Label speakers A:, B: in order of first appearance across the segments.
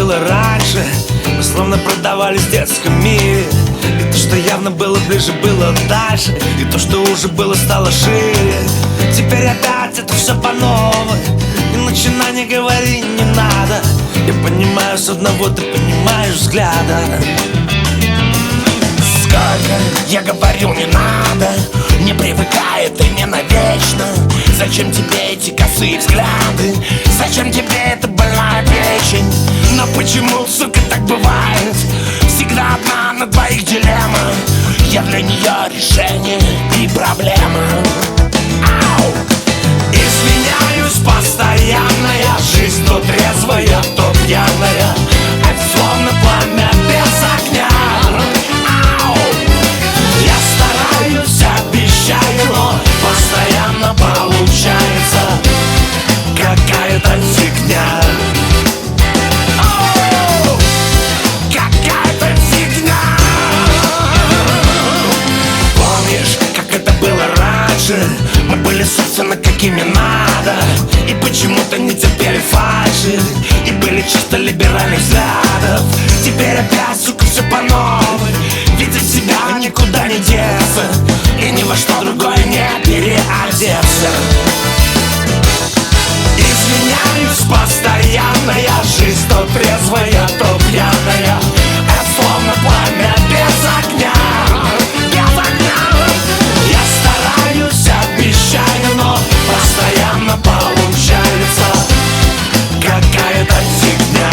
A: было раньше, мы словно продавались в детском мире. И то, что явно было ближе, было дальше. И то, что уже было, стало шире. Теперь опять это все по новой. И начинай, не говори, не надо. Я понимаю с одного, ты понимаешь взгляда.
B: Сколько я говорил, не надо, не привыкай, это не навечно. Зачем тебе эти косые взгляды? Зачем тебе эта больная печень? Но почему, сука, так бывает? Всегда одна на двоих дилемма. Я для нее решение и проблема. Ау! Изменяюсь постоянно, я жизнь то трезвая, то пьяная. Это словно пламя без огня. Ау! Я стараюсь, обещаю, но постоянно получается какая-то фигня. Оу! Какая-то фигня. Помнишь, как это было раньше? Мы были, собственно, какими надо. И почему-то не терпели фальши. И были чисто либеральных взглядов. Теперь опять, сука, все по новой. Ведь от себя никуда не деться. И ни во что другое не переодеться. Изменяюсь постоянно, я жизнь то трезвая, то пьяная. Это словно пламя без огня. Без огня. Я стараюсь, обещаю, но постоянно получается какая-то фигня.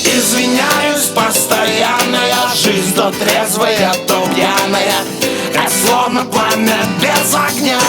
B: Извиняюсь постоянно, я жизнь то трезвая, то пьяная. Это словно пламя без огня.